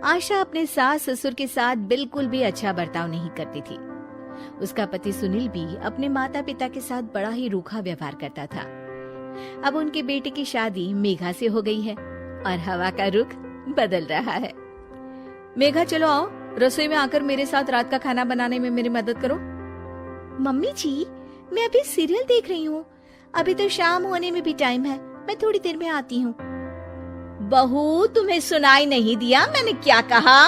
आशा अपने सास ससुर के साथ बिल्कुल भी अच्छा बर्ताव नहीं करती थी। उसका पति सुनील भी अपने माता पिता के साथ बड़ा ही रूखा व्यवहार करता था। अब उनके बेटे की शादी मेघा से हो गई है और हवा का रुख बदल रहा है। मेघा चलो आओ, रसोई में आकर मेरे साथ रात का खाना बनाने में मेरी मदद करो। मम्मी जी, मैं अभी सीरियल देख रही हूँ, अभी तो शाम होने में भी टाइम है, मैं थोड़ी देर में आती हूँ। बहू, तुम्हें सुनाई नहीं दिया मैंने क्या कहा?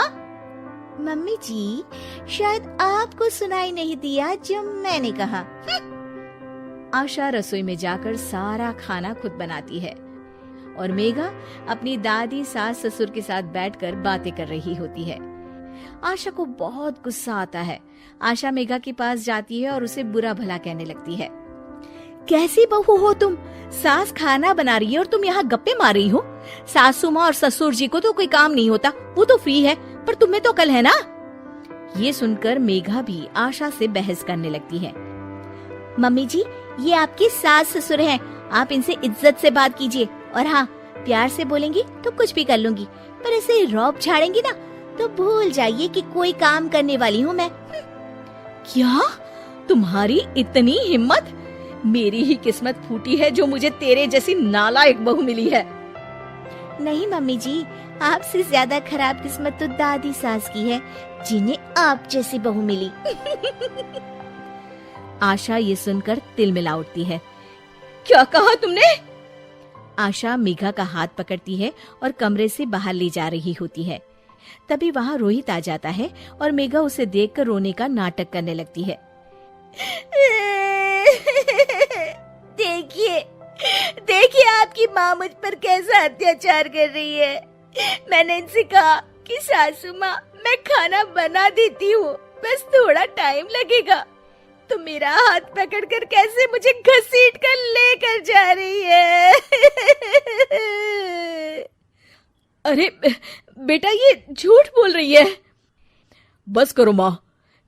मम्मी जी, शायद आपको सुनाई नहीं दिया जो मैंने कहा। आशा रसोई में जाकर सारा खाना खुद बनाती है और मेघा अपनी दादी सास ससुर के साथ बैठकर बातें कर रही होती है। आशा को बहुत गुस्सा आता है। आशा मेघा के पास जाती है और उसे बुरा भला कहने लगती है। कैसी बहू हो तुम? सास खाना बना रही है और तुम यहाँ गप्पे मार रही हो। सासू माँ और ससुर जी को तो कोई काम नहीं होता, वो तो फ्री है, पर तुम्हें तो अकल है ना? ये सुनकर मेघा भी आशा से बहस करने लगती है। मम्मी जी, ये आपकी सास ससुर हैं, आप इनसे इज्जत से बात कीजिए, और हाँ, प्यार से बोलेंगी तो कुछ भी कर लूंगी, पर ऐसे रौब झाड़ेंगी ना तो भूल जाइए कि कोई काम करने वाली हूँ मैं। क्या? तुम्हारी इतनी हिम्मत? मेरी ही किस्मत फूटी है जो मुझे तेरे जैसी नालायक बहू मिली है। नहीं मम्मी जी, आपसे ज्यादा खराब किस्मत तो दादी सास की है, जिन्हें आप जैसी बहू मिली। आशा ये सुनकर तिलमिला उठती है। क्या कहा तुमने? आशा मेघा का हाथ पकड़ती है और कमरे से बाहर ले जा रही होती है। तभी वहाँ रोहित आ जाता है और मेघा उसे देखकर रोने का नाटक करने लगती है। देखिए, देखिए आपकी माँ मुझ पर कैसा अत्याचार कर रही है। मैंने इनसे कहा कि सासू माँ, मैं खाना बना देती हूँ, बस थोड़ा टाइम लगेगा, तो मेरा हाथ पकड़कर कैसे मुझे घसीट कर लेकर जा रही है। अरे बेटा, ये झूठ बोल रही है। बस करो माँ,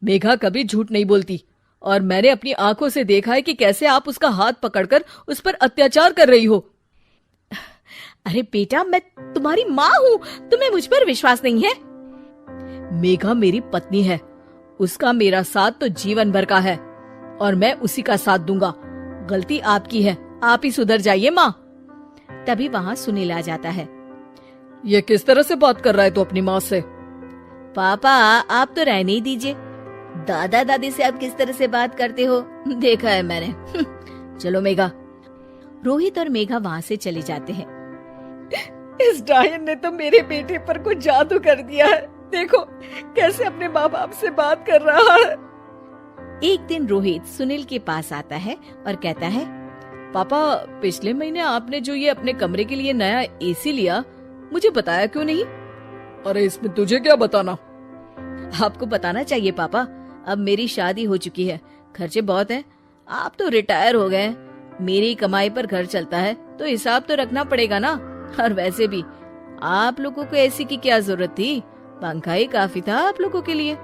मेघा कभी झूठ नहीं बोलती, और मैंने अपनी आंखों से देखा है कि कैसे आप उसका हाथ पकड़कर उस पर अत्याचार कर रही हो। अरे बेटा, मैं तुम्हारी माँ हूँ, तुम्हें मुझ पर विश्वास नहीं है? मेघा मेरी पत्नी है, उसका मेरा साथ तो जीवन भर का है और मैं उसी का साथ दूंगा। गलती आपकी है, आप ही सुधर जाइए माँ। तभी वहाँ सुनील आ जाता है। ये किस तरह से बात कर रहा है तू अपनी माँ से? पापा, आप तो रहने ही दीजिए, दादा दादी से आप किस तरह से बात करते हो देखा है मैंने। चलो मेघा। रोहित और मेघा वहाँ से चले जाते हैं। इस डायन ने तो मेरे बेटे पर कुछ जादू कर दिया है, देखो कैसे अपने माँ बाप से बात कर रहा है। एक दिन रोहित सुनील के पास आता है और कहता है, पापा, पिछले महीने आपने जो ये अपने कमरे के लिए नया एसी लिया, मुझे बताया क्यों नहीं? अरे इसमें तुझे क्या बताना? आपको बताना चाहिए पापा, अब मेरी शादी हो चुकी है, खर्चे बहुत हैं, आप तो रिटायर हो गए, मेरी कमाई पर घर चलता है, तो हिसाब तो रखना पड़ेगा ना। और वैसे भी आप लोगों को एसी की क्या जरूरत थी, पंखा ही काफी था आप लोगों के लिए।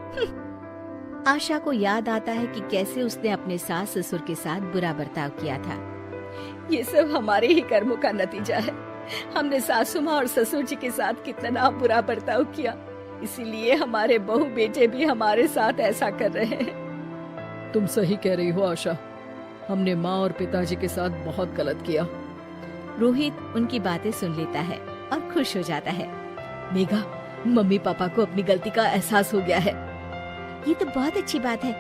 आशा को याद आता है कि कैसे उसने अपने सास ससुर के साथ बुरा बर्ताव किया था। ये सब हमारे ही कर्मों का नतीजा है। हमने सासू माँ और ससुर जी के साथ कितना बुरा बर्ताव किया, इसीलिए हमारे बहू बेटे भी हमारे साथ ऐसा कर रहे हैं। तुम सही कह रही हो आशा, हमने माँ और पिताजी के साथ बहुत गलत किया। रोहित उनकी बातें सुन लेता है और खुश हो जाता है। मेघा, मम्मी पापा को अपनी गलती का एहसास हो गया है। ये तो बहुत अच्छी बात है,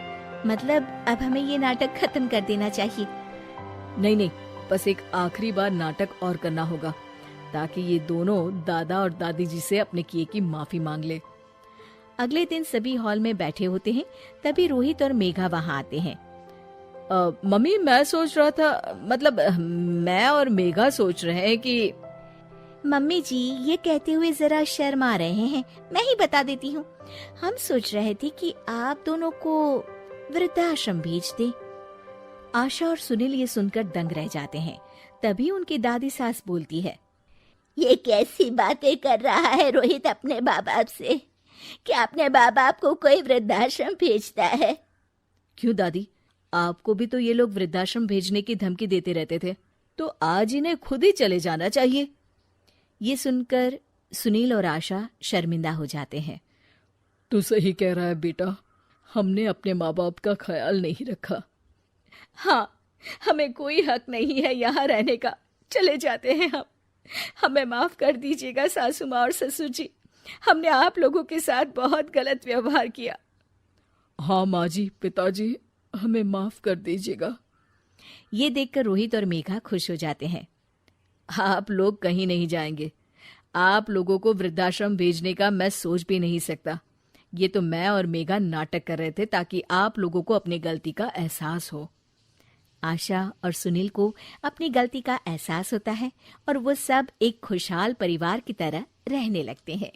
मतलब अब हमें ये नाटक खत्म कर देना चाहिए। नहीं नहीं, बस एक आखिरी बार नाटक और करना होगा, ताकि ये दोनों दादा और दादी जी से अपने किए की माफी मांग ले। अगले दिन सभी हॉल में बैठे होते हैं, तभी रोहित और मेघा वहाँ आते हैं। मम्मी, मैं सोच रहा था, मतलब मैं और मेघा सोच रहे हैं कि। मम्मी जी, ये कहते हुए जरा शर्मा रहे हैं, मैं ही बता देती हूँ। हम सोच रहे थे कि आप दोनों को वृद्धाश्रम भेज दें। आशा और सुनील ये सुनकर दंग रह जाते हैं। तभी उनकी दादी सास बोलती है, ये कैसी बातें कर रहा है रोहित अपने माँ बाप से, कि अपने माँ बाप को कोई वृद्धाश्रम भेजता है। क्यों दादी, आपको भी तो ये लोग वृद्धाश्रम भेजने की धमकी देते रहते थे, तो आज इन्हें खुद ही चले जाना चाहिए। ये सुनकर सुनील और आशा शर्मिंदा हो जाते हैं। तू सही कह रहा है बेटा, हमने अपने माँ बाप का ख्याल नहीं रखा। हाँ, हमें कोई हक नहीं है यहाँ रहने का, चले जाते हैं हम। हमें माफ कर दीजिएगा सासू माँ और ससुर जी, हमने आप लोगों के साथ बहुत गलत व्यवहार किया। हाँ माँ जी, पिताजी, हमें माफ कर दीजिएगा। ये देखकर रोहित और मेघा खुश हो जाते हैं। आप लोग कहीं नहीं जाएंगे। आप लोगों को वृद्धाश्रम भेजने का मैं सोच भी नहीं सकता। ये तो मैं और मेघा नाटक कर रहे थे ताकि आप लोगों को अपनी गलती का एहसास हो। आशा और सुनील को अपनी गलती का एहसास होता है और वो सब एक खुशहाल परिवार की तरह रहने लगते हैं।